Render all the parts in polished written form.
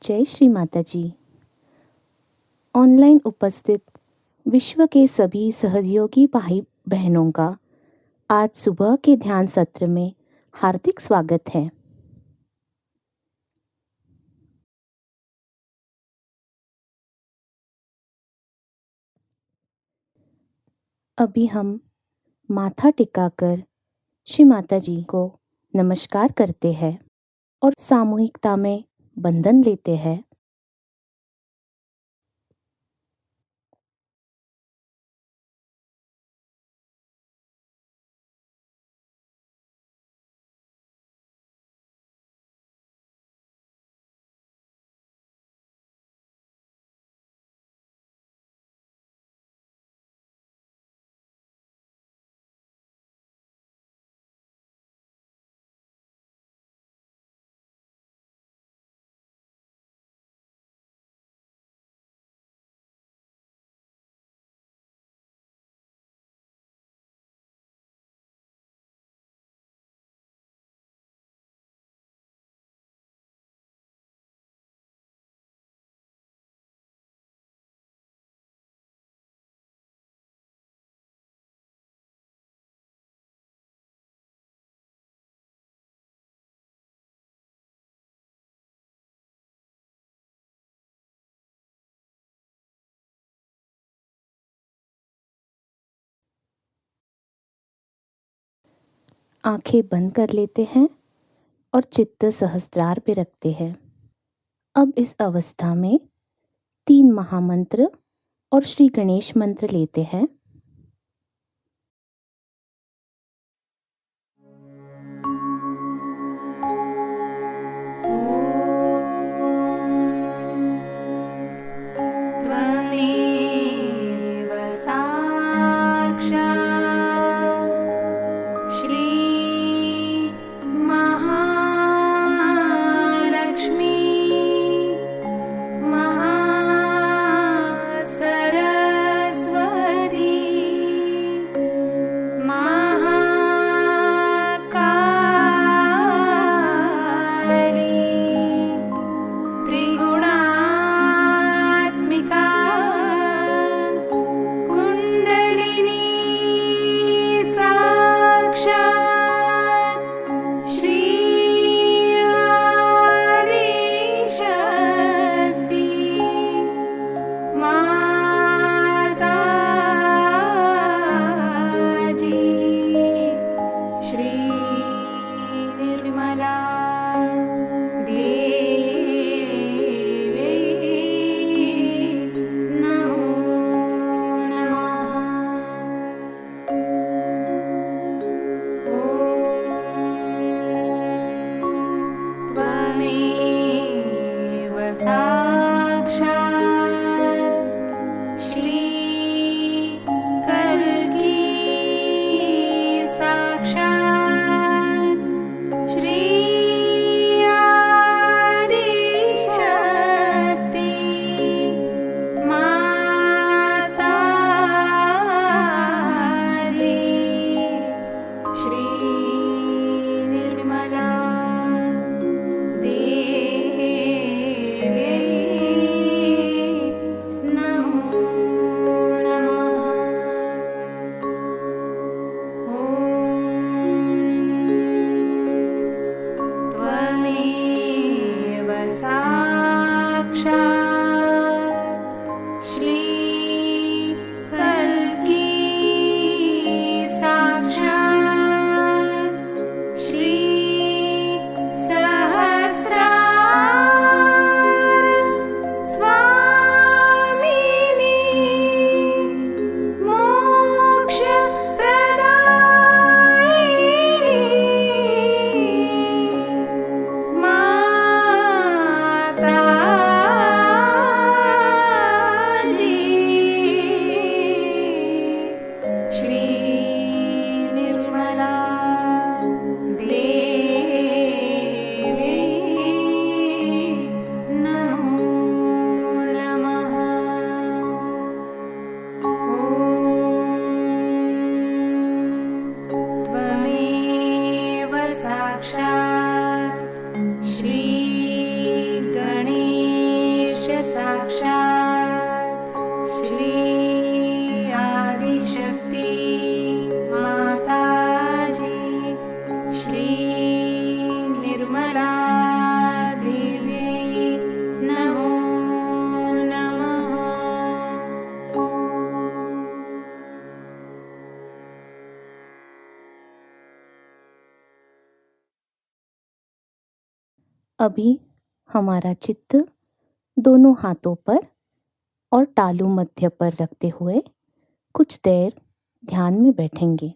जय श्री माता जी। ऑनलाइन उपस्थित विश्व के सभी सहयोगी भाई बहनों का आज सुबह के ध्यान सत्र में हार्दिक स्वागत है। अभी हम माथा टिकाकर श्री माता जी को नमस्कार करते हैं और सामूहिकता में बंधन लेते हैं। आंखें बंद कर लेते हैं और चित्त सहस्त्रार पे रखते हैं। अब इस अवस्था में 3 महामंत्र और श्री गणेश मंत्र लेते हैं। सरस्वती अभी हमारा चित्त दोनों हाथों पर और तालु मध्य पर रखते हुए कुछ देर ध्यान में बैठेंगे।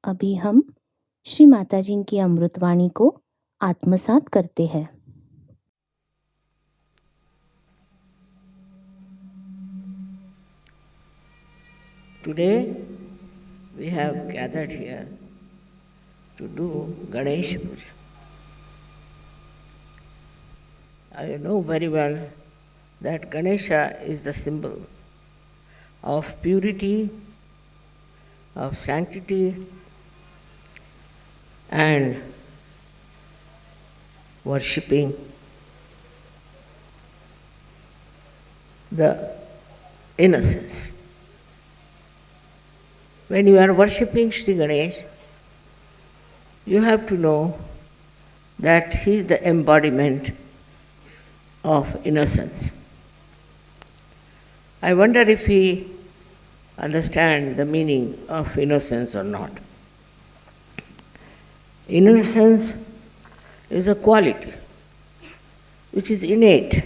अभी हम श्री माता जी की अमृतवाणी को आत्मसात करते हैं। Today we have gathered here to do Ganesh Puja. I know very well that Ganesha is the symbol of purity, of sanctity, and worshipping the innocence. When you are worshipping Sri Ganesh, you have to know that he is the embodiment of innocence. I wonder if we understand the meaning of innocence or not. Innocence is a quality which is innate,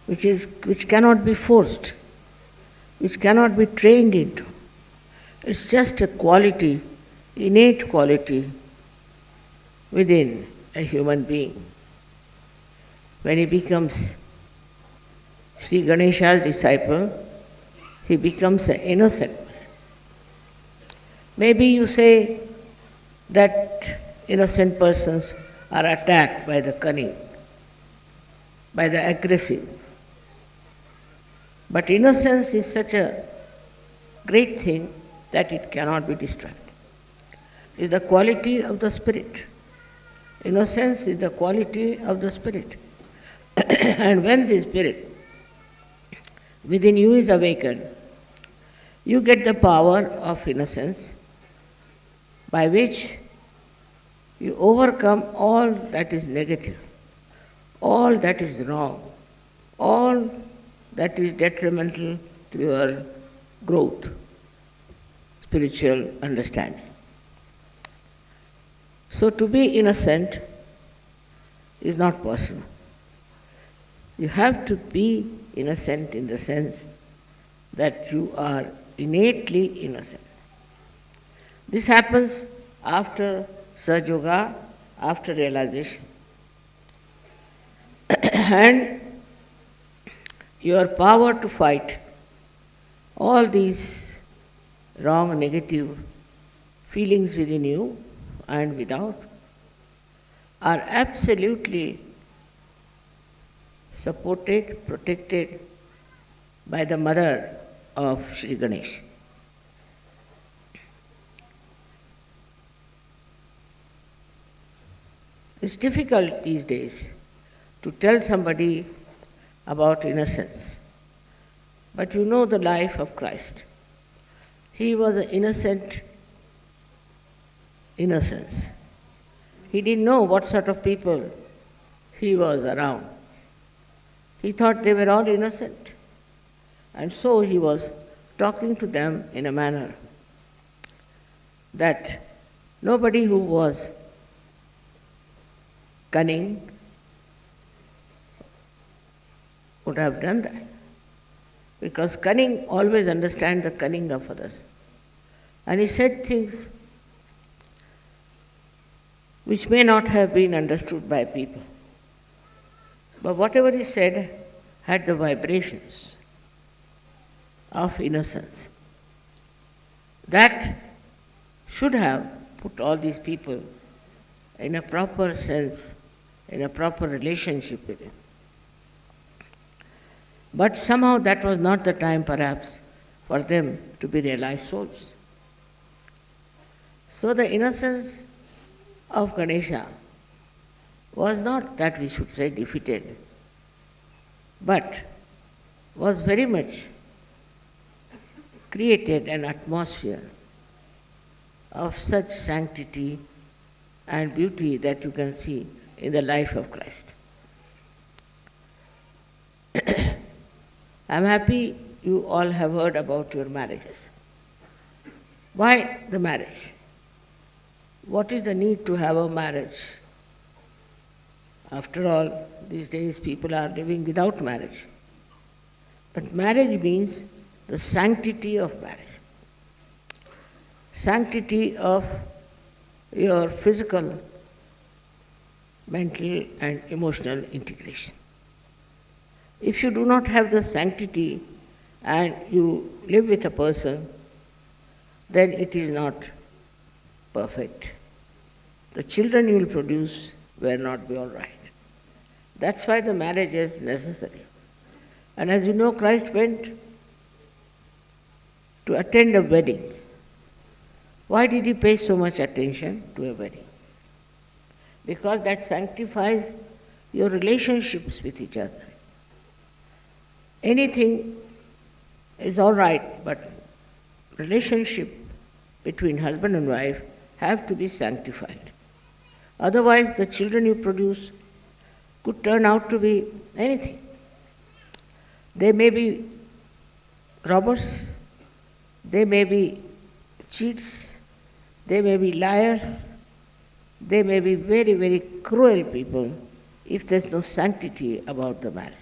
which cannot be forced, which cannot be trained into. It's just a quality, innate quality within a human being. When he becomes Sri Ganesha's disciple, he becomes an innocent person. Maybe you say that innocent persons are attacked by the cunning, by the aggressive. But innocence is such a great thing that it cannot be destroyed. It is the quality of the spirit. Innocence is the quality of the spirit. And when the spirit within you is awakened, you get the power of innocence by which you overcome all that is negative, all that is wrong, all that is detrimental to your growth, spiritual understanding. So to be innocent is not possible. You have to be innocent in the sense that you are innately innocent. This happens after Sahaja Yoga, after realization. And your power to fight all these wrong, negative feelings within you and without are absolutely supported, protected by the mother of Sri Ganesh. It's difficult these days to tell somebody about innocence. But you know the life of Christ. He was an innocent innocence. He didn't know what sort of people he was around. He thought they were all innocent. And so he was talking to them in a manner that nobody who was cunning would have done that. Because cunning always understands the cunning of others. And he said things which may not have been understood by people. But whatever he said had the vibrations of innocence. That should have put all these people in a proper sense, in a proper relationship with him. But somehow that was not the time perhaps for them to be realized souls. So the innocence of Ganesha was not that we should say defeated, but was very much created an atmosphere of such sanctity and beauty that you can see in the life of Christ. I'm happy you all have heard about your marriages. Why the marriage? What is the need to have a marriage? After all, these days people are living without marriage. But marriage means the sanctity of marriage. Sanctity of your physical, mental and emotional integration. If you do not have the sanctity and you live with a person, then it is not perfect. The children you will produce will not be all right. That's why the marriage is necessary. And as you know, Christ went to attend a wedding. Why did he pay so much attention to a wedding? Because that sanctifies your relationships with each other. Anything is all right, but relationship between husband and wife have to be sanctified. Otherwise, the children you produce could turn out to be anything. They may be robbers, they may be cheats, they may be liars, they may be very, very cruel people if there's no sanctity about the marriage.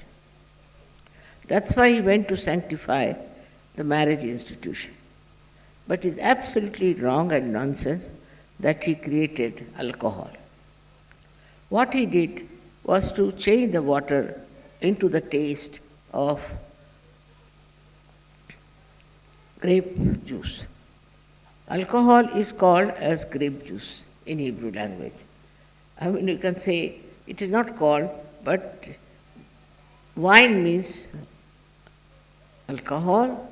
That's why he went to sanctify the marriage institution. But it's absolutely wrong and nonsense that he created alcohol. What he did was to change the water into the taste of grape juice. Alcohol is called as grape juice in Hebrew language. I mean, you can say it is not called, but wine means alcohol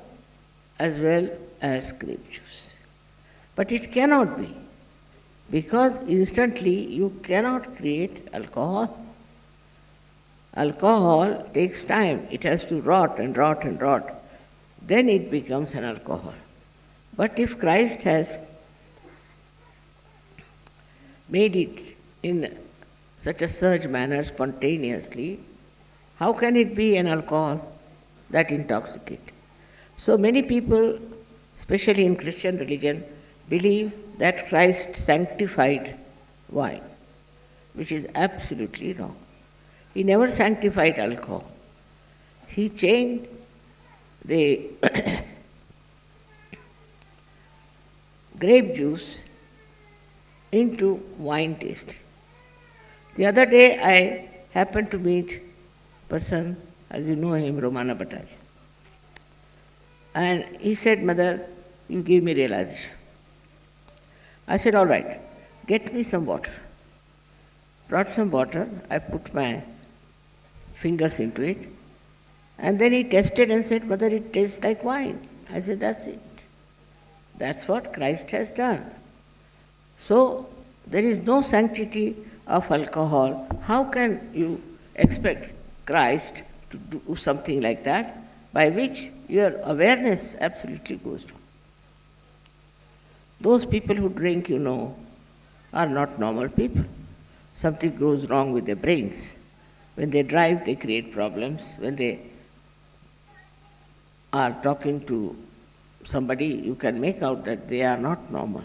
as well as grape juice. But it cannot be, because instantly you cannot create alcohol. Alcohol takes time. It has to rot and rot and rot. Then it becomes an alcohol. But if Christ has made it in such a surge manner spontaneously, how can it be an alcohol that intoxicates? So many people, especially in Christian religion, believe that Christ sanctified wine, which is absolutely wrong. He never sanctified alcohol. He changed the grape juice into wine taste. The other day I happened to meet a person, as you know him, Romana Bhattacharya. And he said, "Mother, you give me realization." I said, "All right, get me some water." Brought some water, I put my fingers into it, and then he tested and said, "Mother, it tastes like wine." I said, "That's it. That's what Christ has done." So, there is no sanctity of alcohol. How can you expect Christ to do something like that, by which your awareness absolutely goes down? Those people who drink, are not normal people. Something goes wrong with their brains. When they drive, they create problems. When they are talking to somebody, you can make out that they are not normal.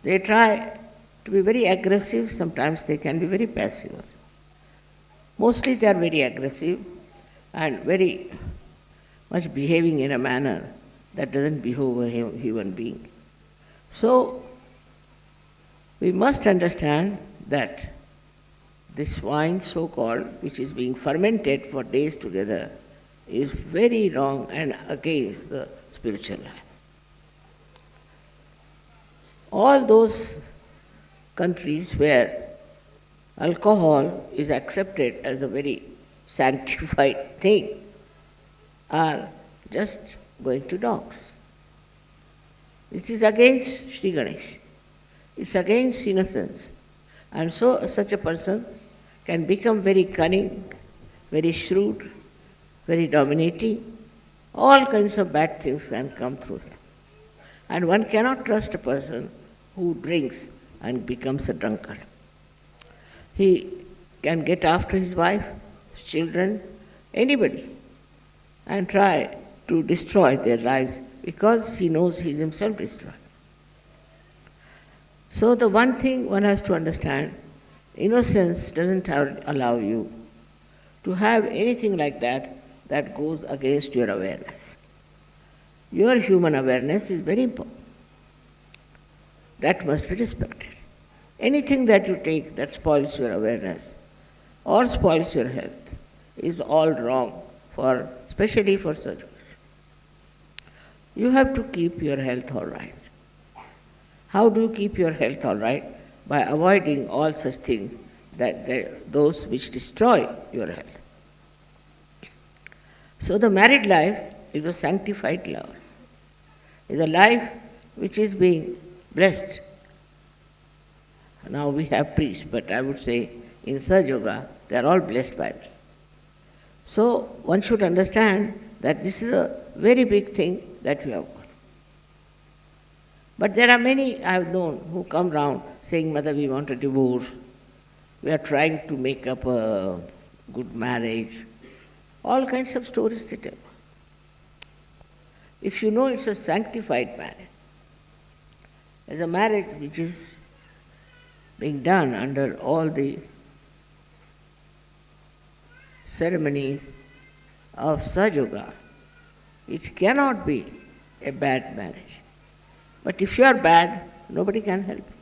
They try to be very aggressive, sometimes they can be very passive also. Mostly they are very aggressive and very much behaving in a manner that doesn't behove a human being. So, we must understand that this wine, so-called, which is being fermented for days together, is very wrong and against the spiritual life. All those countries where alcohol is accepted as a very sanctified thing are just going to dogs. It is against Sri Ganesh. It's against innocence. And so such a person can become very cunning, very shrewd, very dominating. All kinds of bad things can come through him. And one cannot trust a person who drinks and becomes a drunkard. He can get after his wife, his children, anybody, and try to destroy their lives because he knows he is himself destroyed. So the one thing one has to understand, innocence doesn't allow you to have anything like that that goes against your awareness. Your human awareness is very important. That must be respected. Anything that you take that spoils your awareness or spoils your health is all wrong, especially for surgeries. You have to keep your health all right. How do you keep your health all right? By avoiding all such things, those which destroy your health. So the married life is a sanctified life. It's a life which is being blessed. Now we have priests, but I would say in Sahaja Yoga, they are all blessed by me. So one should understand that this is a very big thing that we have got. But there are many I have known who come round saying, "Mother, we want a divorce. We are trying to make up a good marriage." All kinds of stories they tell. If you know it's a sanctified marriage, it's a marriage which is being done under all the ceremonies of Sahaja Yoga, it cannot be a bad marriage. But if you are bad, nobody can help you.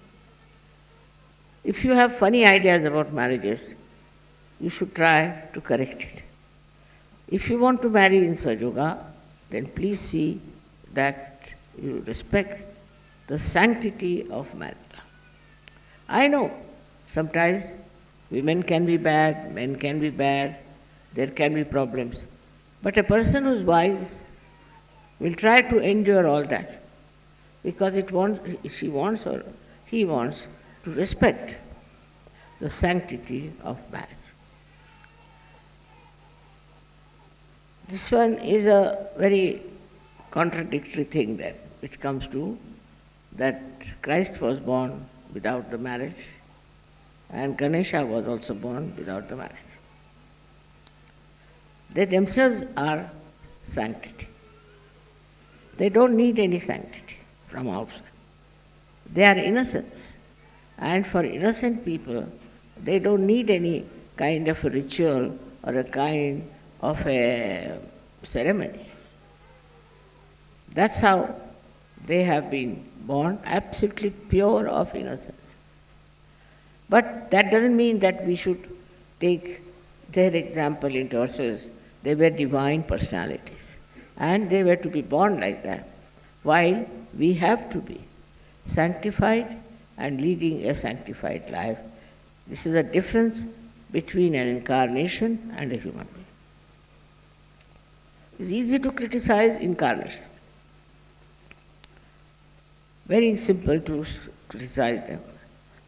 If you have funny ideas about marriages, you should try to correct it. If you want to marry in Sahaja Yoga, then please see that you respect the sanctity of marriage. I know sometimes women can be bad, men can be bad, there can be problems. But a person who's wise will try to endure all that. because she wants or he wants to respect the sanctity of marriage. This one is a very contradictory thing that which comes to that Christ was born without the marriage and Ganesha was also born without the marriage. They themselves are sanctity. They don't need any sanctity from outside. They are innocents. And for innocent people, they don't need any kind of a ritual or a kind of a ceremony. That's how they have been born, absolutely pure of innocence. But that doesn't mean that we should take their example into ourselves. They were divine personalities, and they were to be born like that, while we have to be sanctified and leading a sanctified life. This is a difference between an incarnation and a human being. It's easy to criticize incarnation. Very simple to criticize them.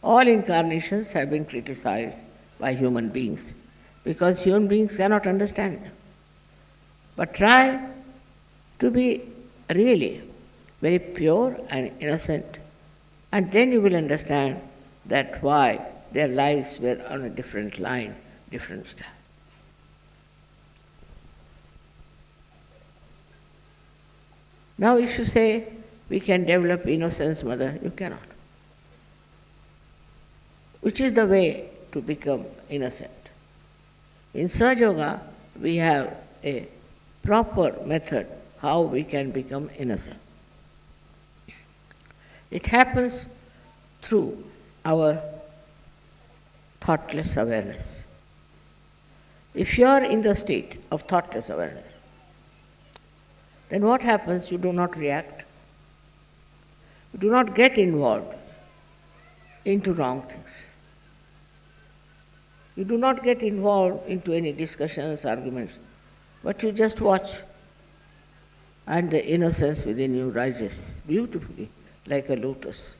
All incarnations have been criticized by human beings because human beings cannot understand them. But try to be really very pure and innocent, and then you will understand that why their lives were on a different line, different style. Now if you say, we can develop innocence, mother, you cannot. Which is the way to become innocent? In Sahaja Yoga, we have a proper method how we can become innocent. It happens through our thoughtless awareness. If you are in the state of thoughtless awareness, then what happens? You do not react. You do not get involved into wrong things. You do not get involved into any discussions, arguments, but you just watch, and the innocence within you rises beautifully like a lotus,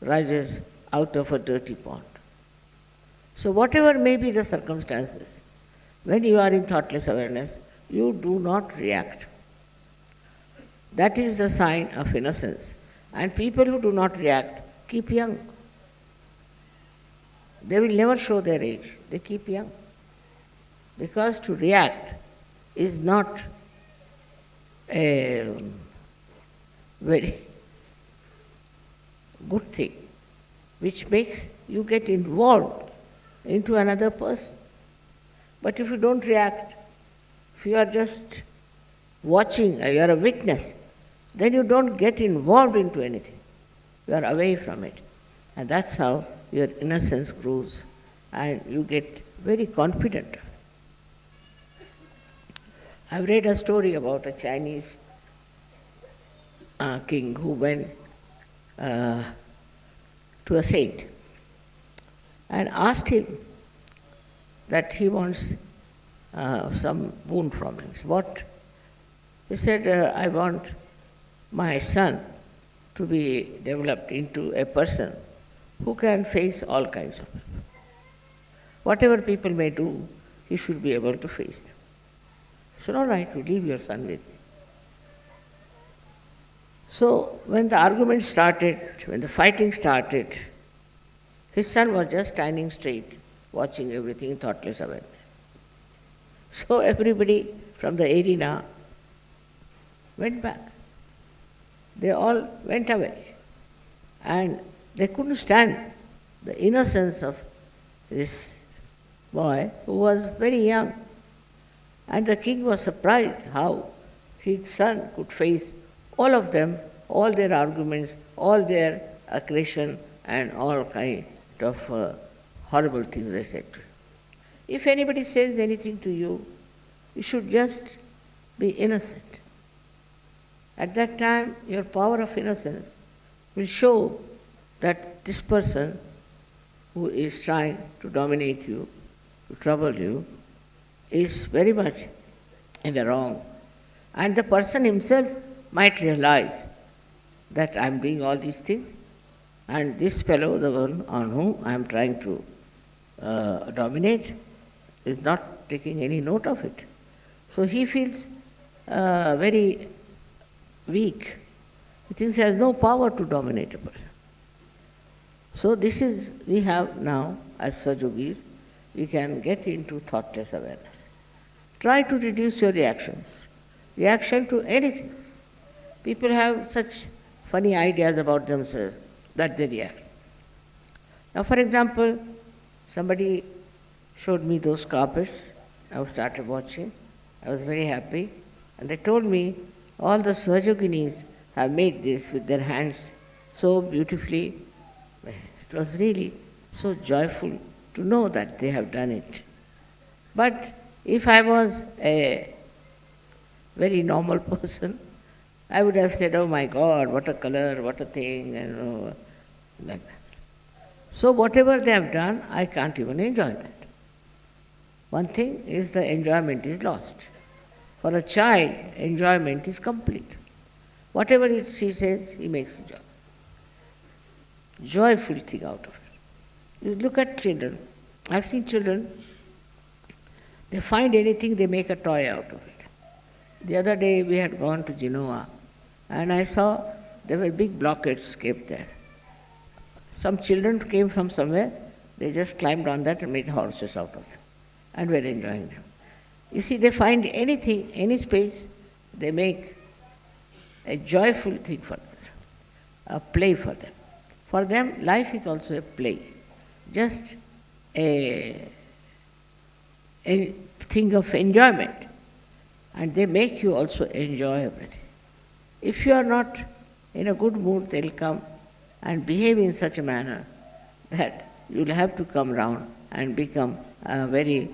rises out of a dirty pond. So whatever may be the circumstances, when you are in thoughtless awareness, you do not react. That is the sign of innocence. And people who do not react keep young. They will never show their age. They keep young. Because to react is not a very good thing, which makes you get involved into another person. But if you don't react, if you are just watching, you are a witness, then you don't get involved into anything. You are away from it. And that's how your innocence grows and you get very confident. I've read a story about a Chinese king who went to a saint and asked him that he wants some boon from him. What? He said, I want my son to be developed into a person who can face all kinds of people. Whatever people may do, he should be able to face them. He said, all right, you leave your son with me. So when the argument started, when the fighting started, his son was just standing straight, watching everything in thoughtless awareness. So everybody from the arena went back. They all went away. And they couldn't stand the innocence of this boy who was very young. And the king was surprised how his son could face all of them, all their arguments, all their aggression and all kind of horrible things they said to him. If anybody says anything to you, you should just be innocent. At that time, your power of innocence will show that this person who is trying to dominate you, to trouble you, is very much in the wrong. And the person himself might realize that I'm doing all these things, and this fellow, the one on whom I'm trying to dominate, is not taking any note of it. So he feels very weak. He thinks he has no power to dominate a person. So this is, we have now, as Sajogis, we can get into thoughtless awareness. Try to reduce your reactions. Reaction to anything. People have such funny ideas about themselves that they react. Now, for example, somebody showed me those carpets. I started watching. I was very happy. And they told me all the Sahajoginis have made this with their hands so beautifully. It was really so joyful to know that they have done it. But if I was a very normal person, I would have said, oh my God, what a color, what a thing, and like that. So whatever they have done, I can't even enjoy that. One thing is the enjoyment is lost. For a child, enjoyment is complete. Whatever he says, he makes joy. Joyful thing out of it. You look at children. I've seen children, they find anything, they make a toy out of it. The other day we had gone to Genoa, and I saw there were big blockades kept there. Some children came from somewhere, they just climbed on that and made horses out of them, and were enjoying them. You see, they find anything, any space, they make a joyful thing for them, a play for them. For them, life is also a play, just a thing of enjoyment. And they make you also enjoy everything. If you are not in a good mood, they'll come and behave in such a manner that you'll have to come round and become a very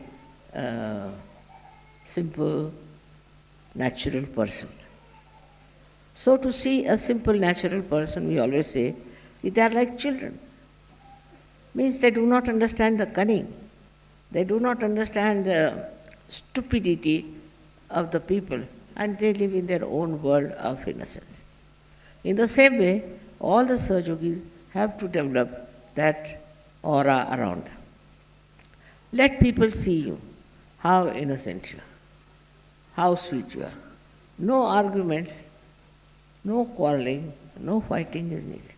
simple, natural person. So to see a simple, natural person, we always say, they are like children. Means they do not understand the cunning. They do not understand the stupidity of the people, and they live in their own world of innocence. In the same way, all the Sahajogis have to develop that aura around them. Let people see you, how innocent you are, how sweet you are. No arguments, no quarreling, no fighting is needed.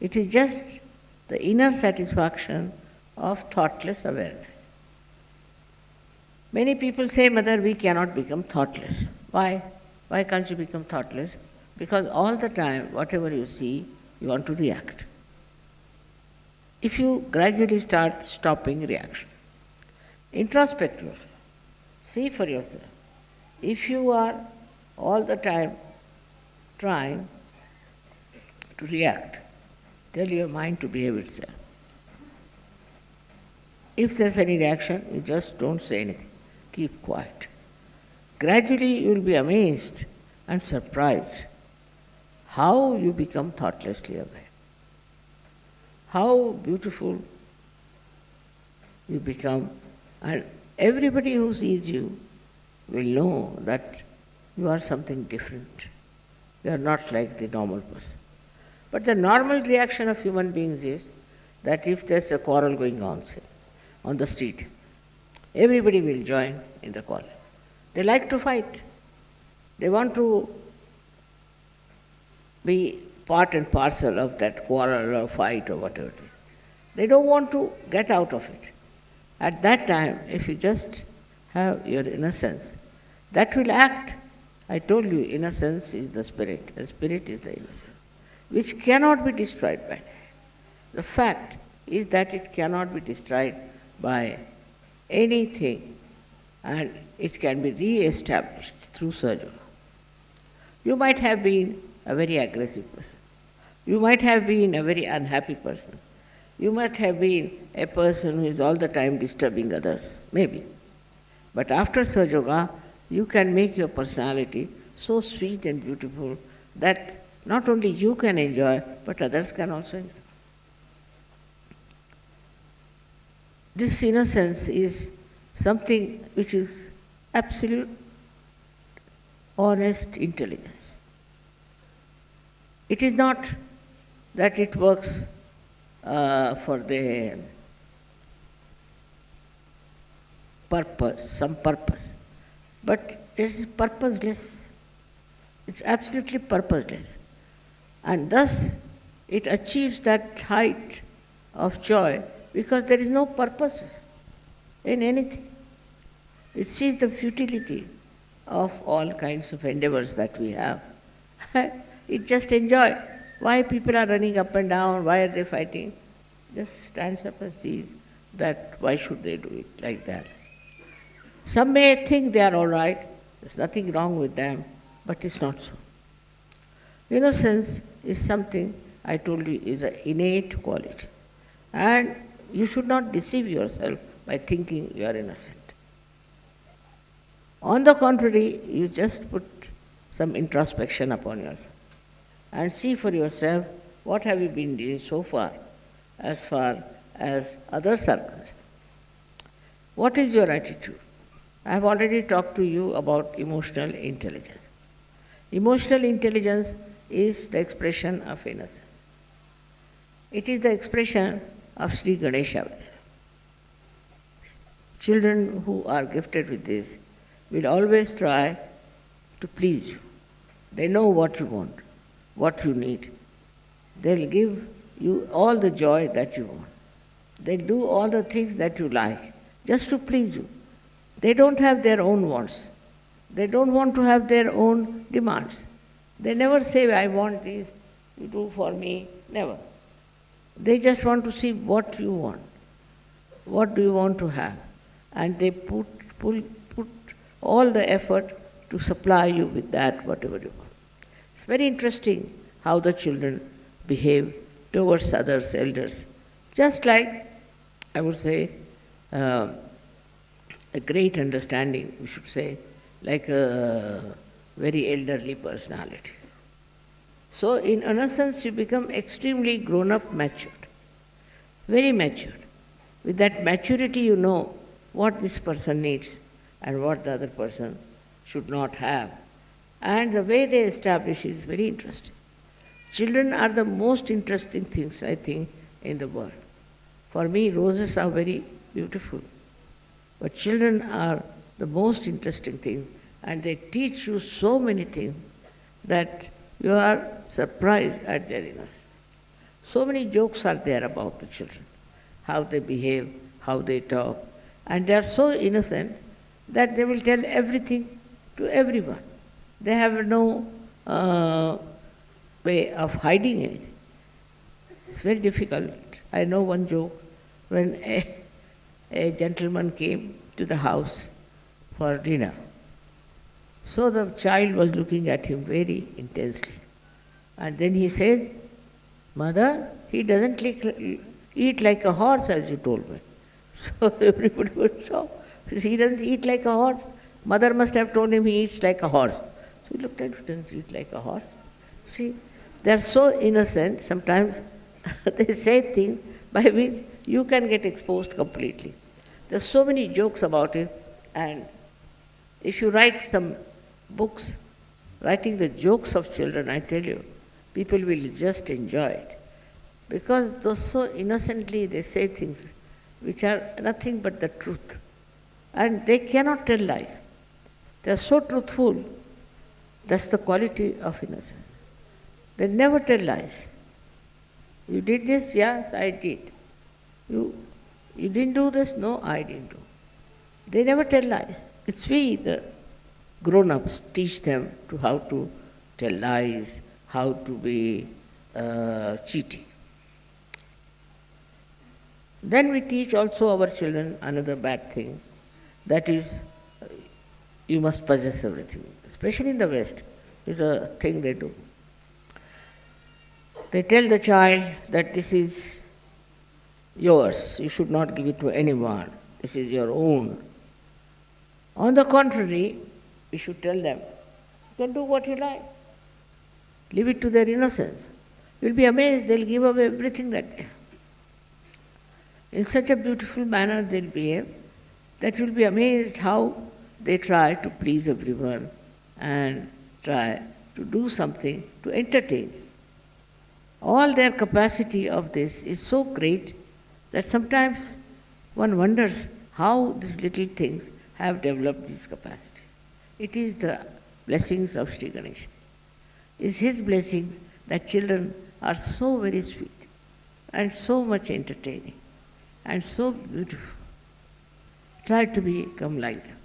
It is just the inner satisfaction of thoughtless awareness. Many people say, Mother, we cannot become thoughtless. Why? Why can't you become thoughtless? Because all the time, whatever you see, you want to react. If you gradually start stopping reaction, introspect yourself, see for yourself. If you are all the time trying to react, tell your mind to behave itself. If there's any reaction, you just don't say anything. Keep quiet. Gradually you will be amazed and surprised how you become thoughtlessly aware. How beautiful you become, and everybody who sees you will know that you are something different. You are not like the normal person. But the normal reaction of human beings is that if there's a quarrel going on, say, on the street, everybody will join in the quarrel. They like to fight. They want to be part and parcel of that quarrel or fight or whatever it is. They don't want to get out of it. At that time, if you just have your innocence, that will act. I told you, innocence is the spirit, and spirit is the innocence, which cannot be destroyed by that. The fact is that it cannot be destroyed by anything, and it can be re-established through surgery. You might have been a very aggressive person. You might have been a very unhappy person. You might have been a person who is all the time disturbing others, maybe. But after Sahaja Yoga, you can make your personality so sweet and beautiful that not only you can enjoy, but others can also enjoy. This innocence is something which is absolute, honest intelligence. It is not that it works for the purpose, some purpose, but it is purposeless. It's absolutely purposeless. And thus it achieves that height of joy because there is no purpose in anything. It sees the futility of all kinds of endeavors that we have. It just enjoys. Why people are running up and down, why are they fighting? Just stands up and sees that why should they do it like that. Some may think they are all right, there's nothing wrong with them, but it's not so. Innocence is something, I told you, is an innate quality. And you should not deceive yourself by thinking you are innocent. On the contrary, you just put some introspection upon yourself and see for yourself what have you been doing so far as others are concerned. What is your attitude? I have already talked to you about emotional intelligence. Emotional intelligence is the expression of innocence. It is the expression of Sri Ganesha. Children who are gifted with this will always try to please you. They know what you want, what you need. They'll give you all the joy that you want. They'll do all the things that you like just to please you. They don't have their own wants. They don't want to have their own demands. They never say, I want this, you do for me, never. They just want to see what you want. What do you want to have? And they put all the effort to supply you with that, whatever you want. It's very interesting how the children behave towards others, elders. Just like, I would say, a great understanding, we should say, like a very elderly personality. So in innocence you become extremely grown-up, matured, very matured. With that maturity you know what this person needs and what the other person should not have. And the way they establish is very interesting. Children are the most interesting things, I think, in the world. For me, roses are very beautiful, but children are the most interesting thing, and they teach you so many things that you are surprised at their innocence. So many jokes are there about the children, how they behave, how they talk, and they are so innocent that they will tell everything to everyone. They have no way of hiding anything. It's very difficult. I know one joke when a gentleman came to the house for dinner. So the child was looking at him very intensely. And then he said, Mother, he doesn't eat like a horse as you told me. So everybody was shocked. He doesn't eat like a horse. Mother must have told him he eats like a horse. So he looked at him, he doesn't eat like a horse. See, they are so innocent, sometimes they say things by which you can get exposed completely. There are so many jokes about it, and if you write some books, writing the jokes of children, I tell you, people will just enjoy it. Because those so innocently they say things which are nothing but the truth. And they cannot tell lies. They are so truthful. That's the quality of innocence. They never tell lies. You did this? Yes, I did. You didn't do this? No, I didn't do. They never tell lies. It's we, the grown-ups, teach them to how to tell lies, how to be cheating. Then we teach also our children another bad thing, that is, you must possess everything. Especially in the West, is a thing they do. They tell the child that this is yours, you should not give it to anyone, this is your own. On the contrary, we should tell them, you can do what you like. Leave it to their innocence. You'll be amazed, they'll give away everything that they have. In such a beautiful manner they'll behave that you'll be amazed how they try to please everyone and try to do something to entertain you. All their capacity of this is so great that sometimes one wonders how these little things have developed these capacities. It is the blessings of Sri Ganesha. It's his blessings that children are so very sweet and so much entertaining and so beautiful. Try to become like them.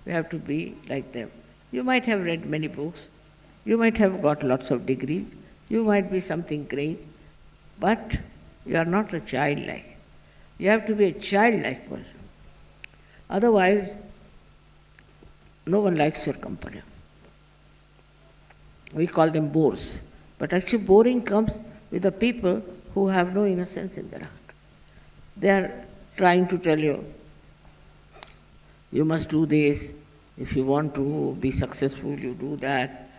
You have to be like them. You might have read many books, you might have got lots of degrees, you might be something great, but you are not a childlike. You have to be a childlike person. Otherwise, no one likes your company. We call them bores. But actually boring comes with the people who have no innocence in their heart. They are trying to tell you, you must do this, if you want to be successful, you do that.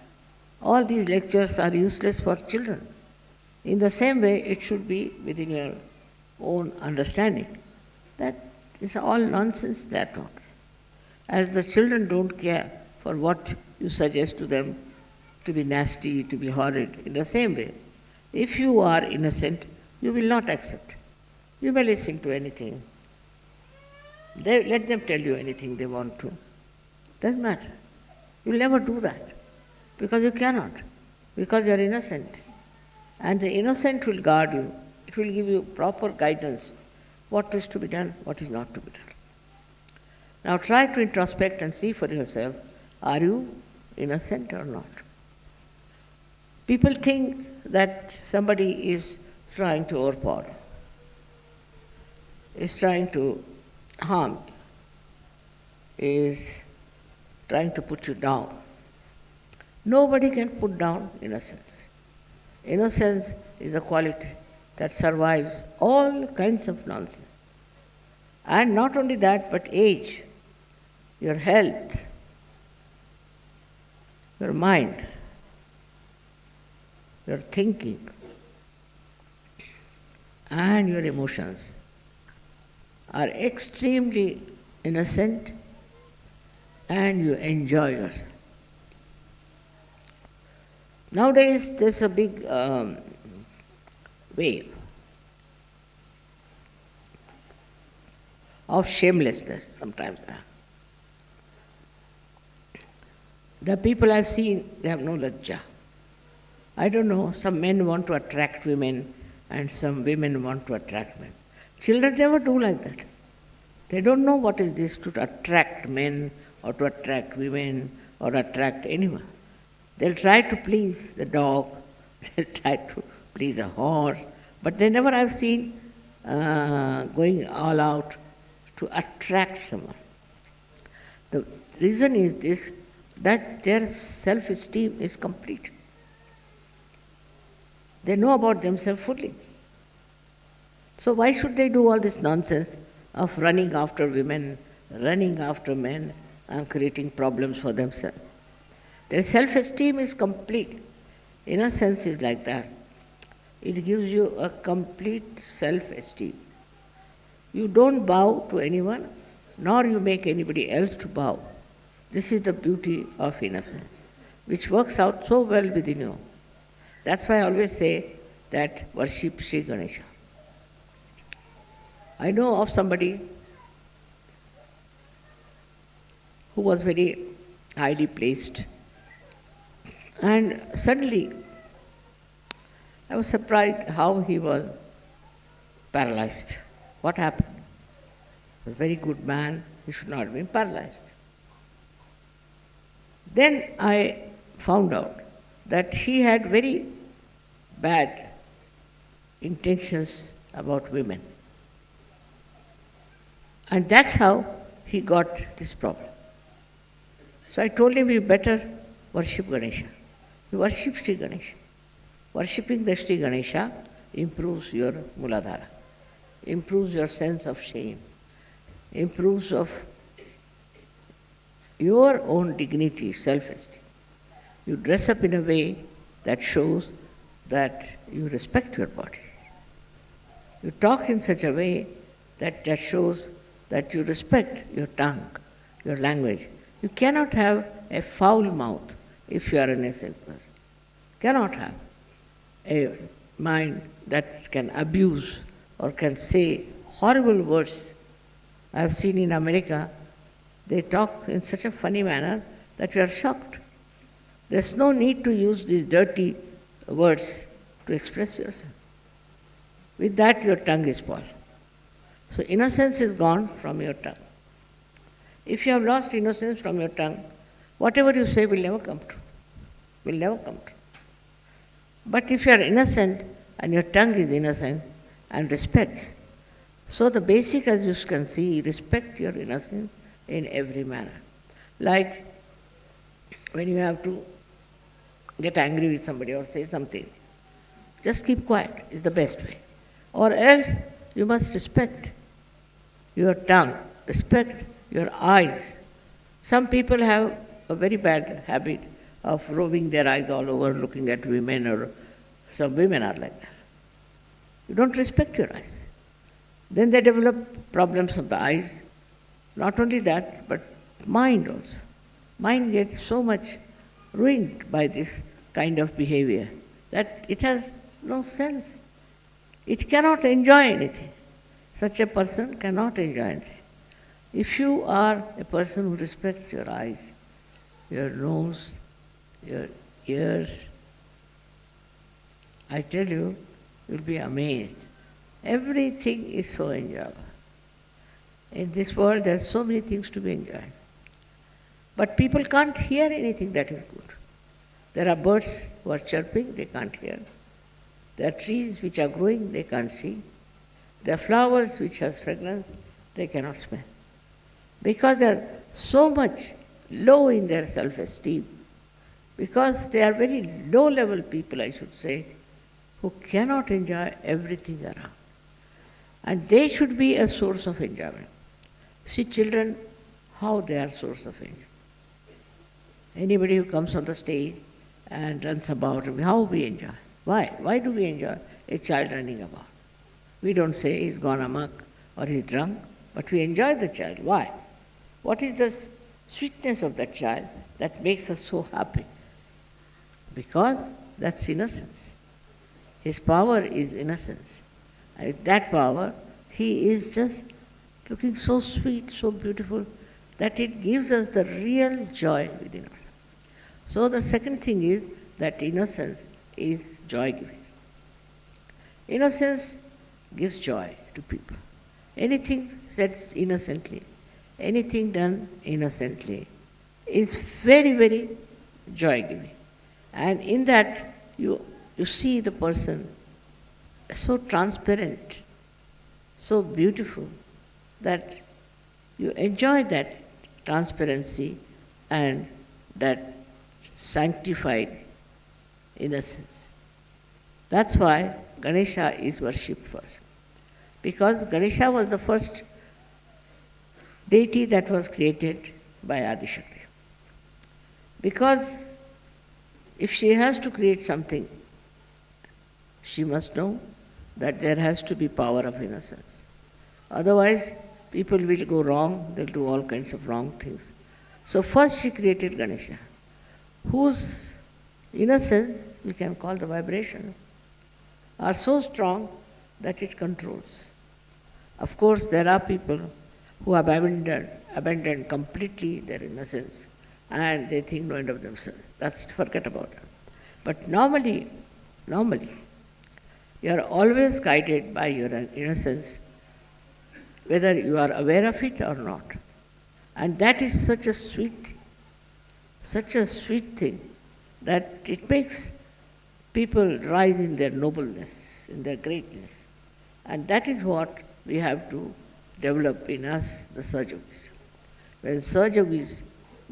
All these lectures are useless for children. In the same way, it should be within your own understanding. That is all nonsense they are talking. As the children don't care for what you suggest to them to be nasty, to be horrid, in the same way, if you are innocent, you will not accept. You may listen to anything. Let them tell you anything they want to. Doesn't matter. You'll never do that. Because you cannot. Because you are innocent. And the innocent will guard you. It will give you proper guidance. What is to be done, what is not to be done. Now try to introspect and see for yourself, are you innocent or not? People think that somebody is trying to overpower, is trying to harm, is trying to put you down. Nobody can put down innocence. Innocence is a quality that survives all kinds of nonsense. And not only that, but age, your health, your mind, your thinking, and your emotions are extremely innocent, and you enjoy yourself. Nowadays, there's a big wave of shamelessness sometimes. The people I've seen, they have no lajja. I don't know, some men want to attract women and some women want to attract men. Children never do like that. They don't know what is this to attract men or to attract women or attract anyone. They'll try to please the dog, they'll try to please a horse, but they never have seen going all out to attract someone. The reason is this, that their self-esteem is complete. They know about themselves fully. So why should they do all this nonsense of running after women, running after men, and creating problems for themselves? Their self-esteem is complete. Innocence is like that. It gives you a complete self-esteem. You don't bow to anyone, nor you make anybody else to bow. This is the beauty of innocence, which works out so well within you. That's why I always say that worship Sri Ganesha. I know of somebody who was very highly placed, and suddenly I was surprised how he was paralyzed. What happened? He was a very good man, he should not have been paralyzed. Then I found out that he had very bad intentions about women. And that's how he got this problem. So I told him, you better worship Ganesha. You worship Sri Ganesha. Worshipping the Sri Ganesha improves your Muladhara, improves your sense of shame, improves of your own dignity, self-esteem. You dress up in a way that shows that you respect your body. You talk in such a way that shows that you respect your tongue, your language. You cannot have a foul mouth if you are an innocent person. Cannot have. A mind that can abuse or can say horrible words. I have seen in America, they talk in such a funny manner that you are shocked. There's no need to use these dirty words to express yourself. With that, your tongue is spoiled. So innocence is gone from your tongue. If you have lost innocence from your tongue, whatever you say will never come true. Will never come true. But if you are innocent and your tongue is innocent and respects, so the basic, as you can see, respect your innocence in every manner. Like when you have to get angry with somebody or say something, just keep quiet is the best way. Or else you must respect your tongue, respect your eyes. Some people have a very bad habit of roving their eyes all over, looking at women, or some women are like that. You don't respect your eyes. Then they develop problems of the eyes. Not only that, but mind also. Mind gets so much ruined by this kind of behavior that it has no sense. It cannot enjoy anything. Such a person cannot enjoy anything. If you are a person who respects your eyes, your nose, your ears, I tell you, you'll be amazed. Everything is so enjoyable. In this world, there are so many things to be enjoyed. But people can't hear anything that is good. There are birds who are chirping, they can't hear. There are trees which are growing, they can't see. There are flowers which have fragrance, they cannot smell. Because they are so much low in their self-esteem, because they are very low-level people, I should say, who cannot enjoy everything around. And they should be a source of enjoyment. See children, how they are source of enjoyment. Anybody who comes on the stage and runs about, how we enjoy. Why? Why do we enjoy a child running about? We don't say he's gone amok or he's drunk, but we enjoy the child. Why? What is the sweetness of that child that makes us so happy? Because that's innocence. His power is innocence. And with that power, he is just looking so sweet, so beautiful, that it gives us the real joy within us. So the second thing is that innocence is joy-giving. Innocence gives joy to people. Anything said innocently, anything done innocently is very, very joy-giving. And in that, you see the person so transparent, so beautiful, that you enjoy that transparency and that sanctified innocence. That's why Ganesha is worshipped first. Because Ganesha was the first deity that was created by Adishakti. Because if she has to create something, she must know that there has to be power of innocence. Otherwise, people will go wrong, they'll do all kinds of wrong things. So first she created Ganesha, whose innocence, we can call the vibration, are so strong that it controls. Of course, there are people who have abandoned completely their innocence and they think no end of themselves. That's forget about it. But normally, you are always guided by your innocence, whether you are aware of it or not. And that is such a sweet thing that it makes people rise in their nobleness, in their greatness. And that is what we have to develop in us, the Sahajogis. When Sahajogis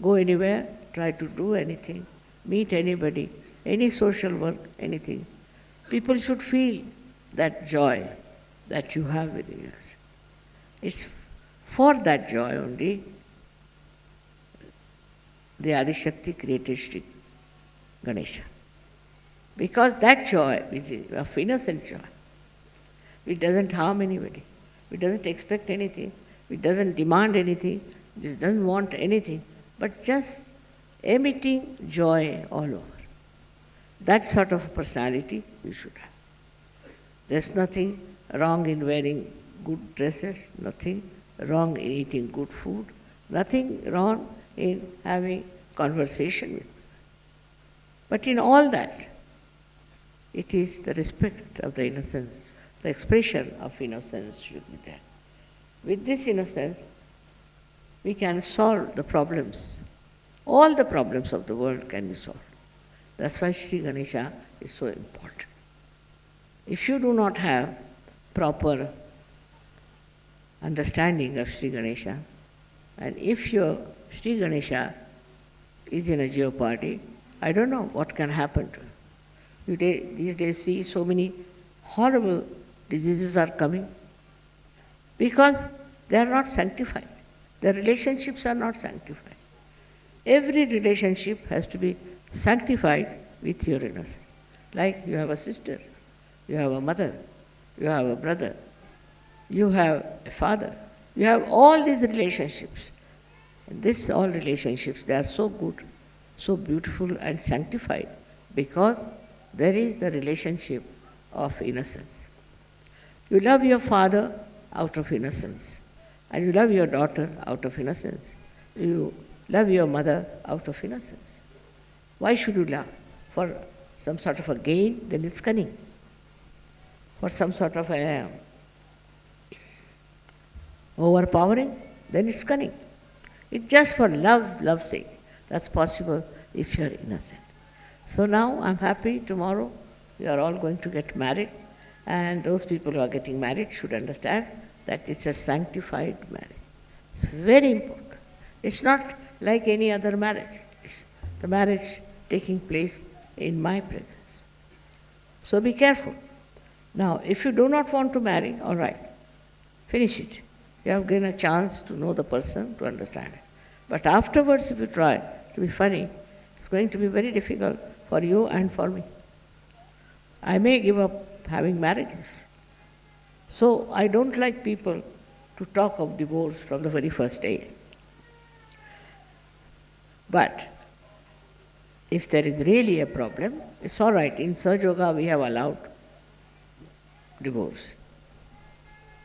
go anywhere, try to do anything, meet anybody, any social work, anything, people should feel that joy that you have within us. It's for that joy only the Adishakti created Sri Ganesha. Because that joy, which is of innocent joy, which doesn't harm anybody, which doesn't expect anything, which doesn't demand anything, which doesn't want anything, but just emitting joy all over. That sort of personality we should have. There's nothing wrong in wearing good dresses, nothing wrong in eating good food, nothing wrong in having conversation with. But in all that, it is the respect of the innocence, the expression of innocence should be there. With this innocence, we can solve the problems. All the problems of the world can be solved. That's why Sri Ganesha is so important. If you do not have proper understanding of Sri Ganesha, and if your Sri Ganesha is in a jeopardy, I don't know what can happen to you. These days see so many horrible diseases are coming because they are not sanctified. The relationships are not sanctified. Every relationship has to be sanctified with your innocence. Like you have a sister, you have a mother, you have a brother, you have a father, you have all these relationships. And these all relationships, they are so good, so beautiful and sanctified because there is the relationship of innocence. You love your father out of innocence, and you love your daughter out of innocence. You love your mother out of innocence. Why should you love? For some sort of a gain, then it's cunning. For some sort of a overpowering, then it's cunning. It's just for love's sake. That's possible if you're innocent. So now I'm happy tomorrow we are all going to get married, and those people who are getting married should understand that it's a sanctified marriage. It's very important. It's not like any other marriage. It's the marriage taking place in my presence. So be careful. Now, if you do not want to marry, all right, finish it. You have given a chance to know the person, to understand it. But afterwards, if you try to be funny, it's going to be very difficult for you and for me. I may give up having marriages. So I don't like people to talk of divorce from the very first day. But if there is really a problem, it's all right. In Sahaja Yoga, we have allowed divorce.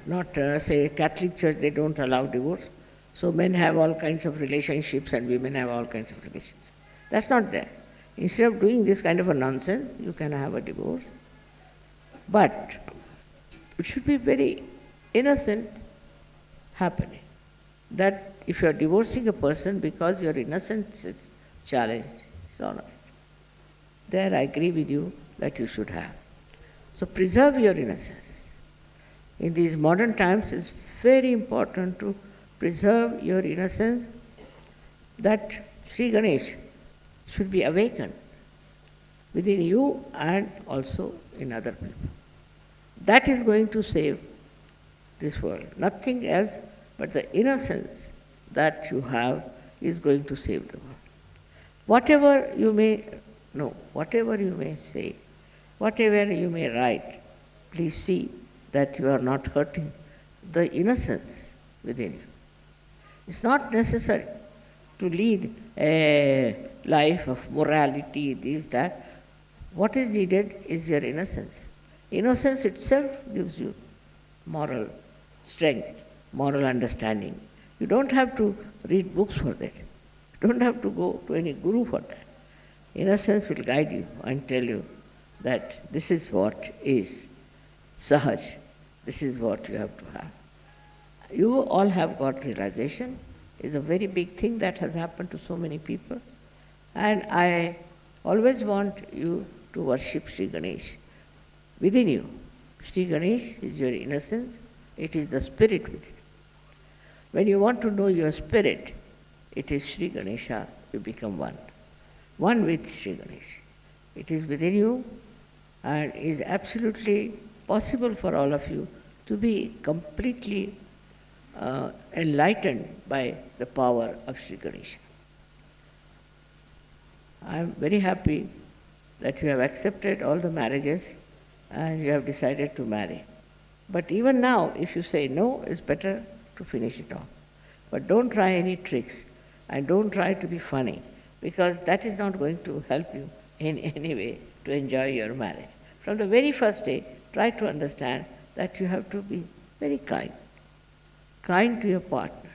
Not, say, Catholic Church, they don't allow divorce. So men have all kinds of relationships and women have all kinds of relationships. That's not there. Instead of doing this kind of a nonsense, you can have a divorce. But it should be very innocent happening. That if you are divorcing a person because your innocence is challenged, it's all right. There I agree with you that you should have. So preserve your innocence. In these modern times, it's very important to preserve your innocence, that Sri Ganesh should be awakened within you and also in other people. That is going to save this world. Nothing else but the innocence that you have is going to save the world. Whatever you may know, whatever you may say, whatever you may write, please see that you are not hurting the innocence within you. It's not necessary to lead a life of morality, this, that. What is needed is your innocence. Innocence itself gives you moral strength, moral understanding. You don't have to read books for that. You don't have to go to any guru for that. Innocence will guide you and tell you that this is what is sahaj, this is what you have to have. You all have got realization. It's a very big thing that has happened to so many people. And I always want you to worship Sri Ganesh within you. Sri Ganesh is your innocence. It is the spirit within you. When you want to know your spirit, it is Sri Ganesha, you become one. One with Sri Ganesh. It is within you and is absolutely possible for all of you to be completely enlightened by the power of Sri Ganesha. I am very happy that you have accepted all the marriages and you have decided to marry. But even now, if you say no, it's better to finish it off. But don't try any tricks and don't try to be funny, because that is not going to help you in any way to enjoy your marriage. From the very first day, try to understand that you have to be very kind to your partner,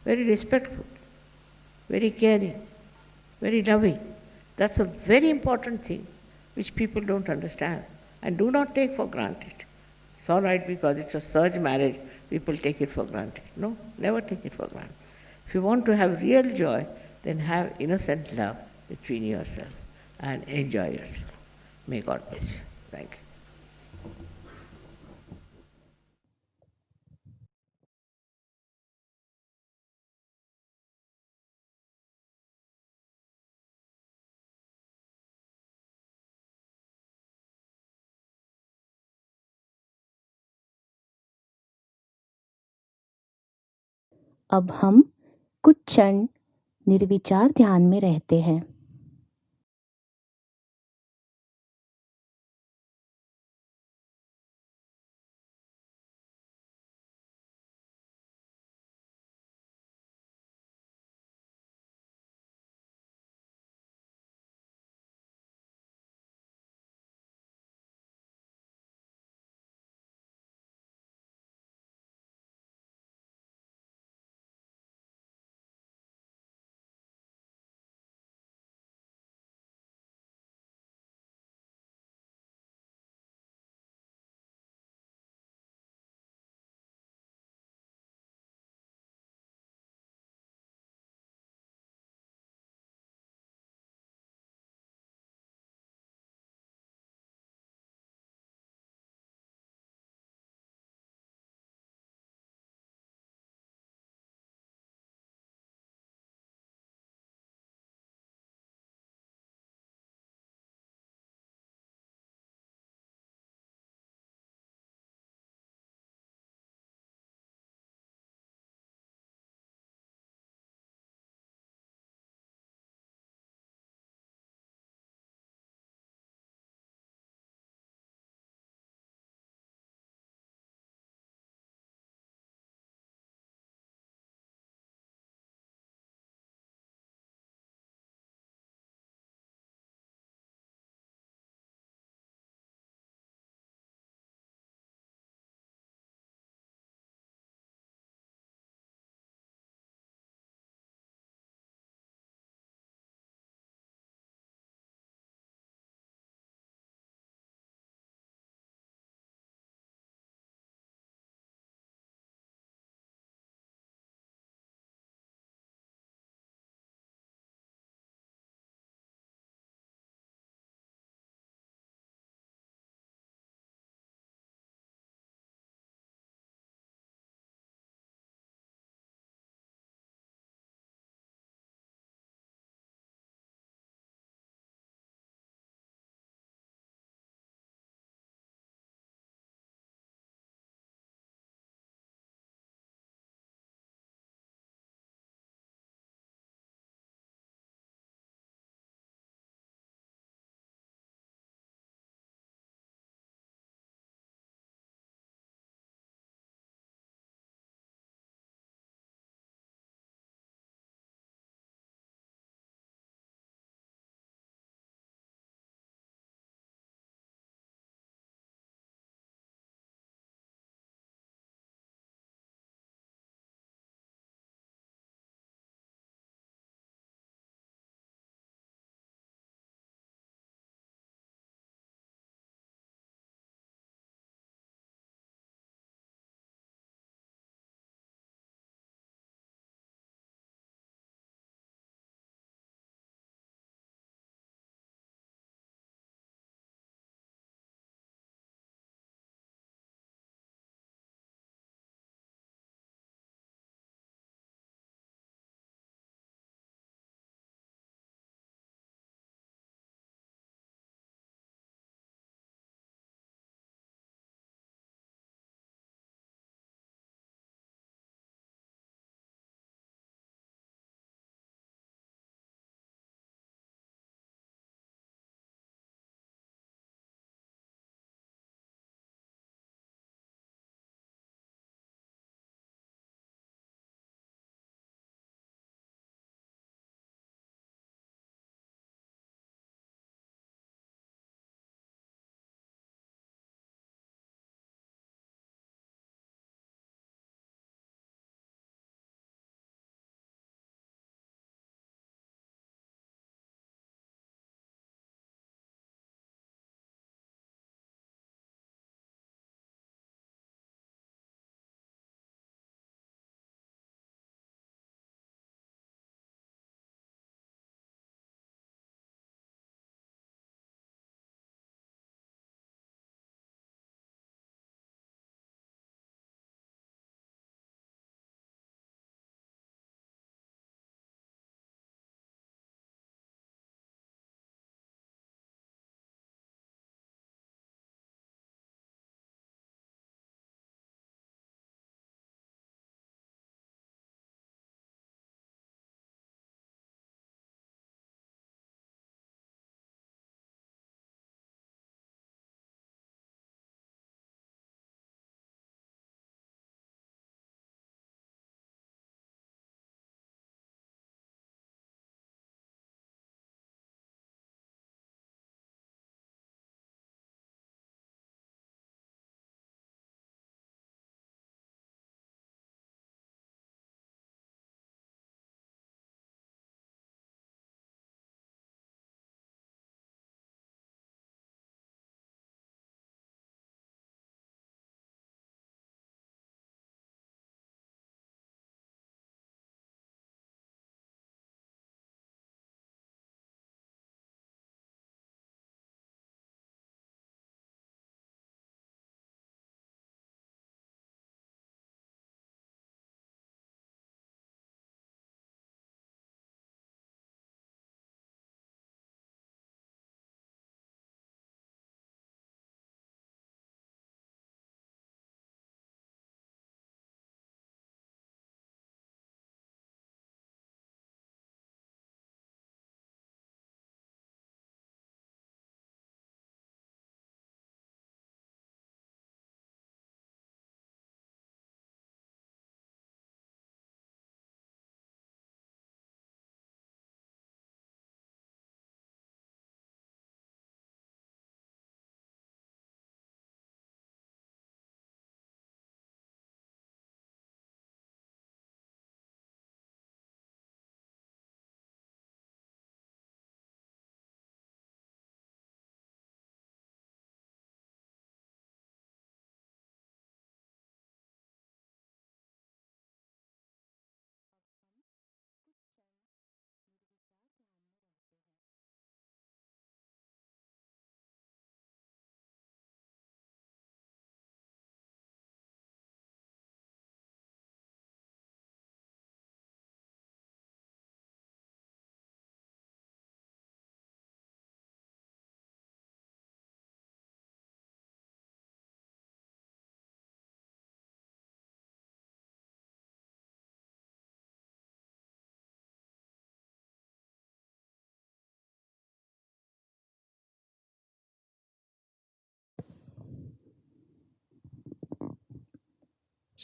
very respectful, very caring, very loving. That's a very important thing which people don't understand and do not take for granted. It's all right because it's a surge marriage, people take it for granted. No, never take it for granted. If you want to have real joy, then have innocent love between yourselves and enjoy yourself. May God bless you. Thank you. अब हम कुछ क्षण निर्विचार ध्यान में रहते हैं।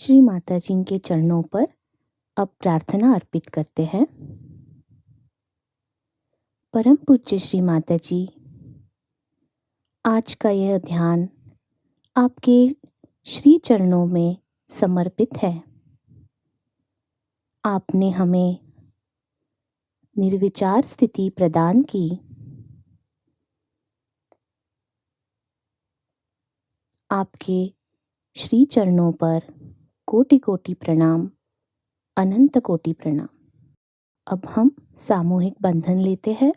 श्री माता जी के चरणों पर अब प्रार्थना अर्पित करते हैं। परम पूज्य श्री माता जी, आज का यह ध्यान आपके श्री चरणों में समर्पित है। आपने हमें निर्विचार स्थिति प्रदान की। आपके श्री चरणों पर कोटि कोटि प्रणाम, अनंत कोटि प्रणाम। अब हम सामूहिक बंधन लेते हैं।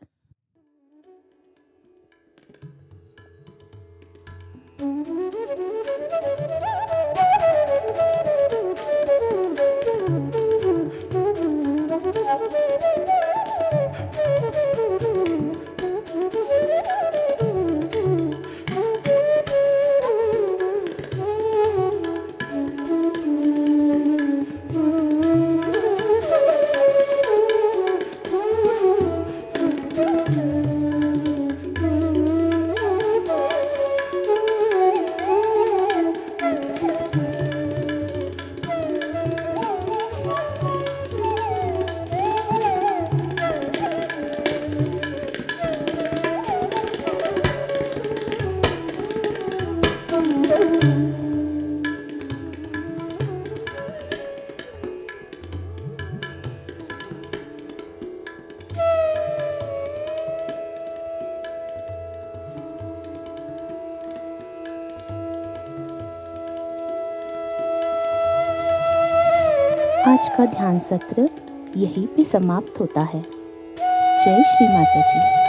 आज का ध्यान सत्र यहीं पे समाप्त होता है। जय श्री माता जी।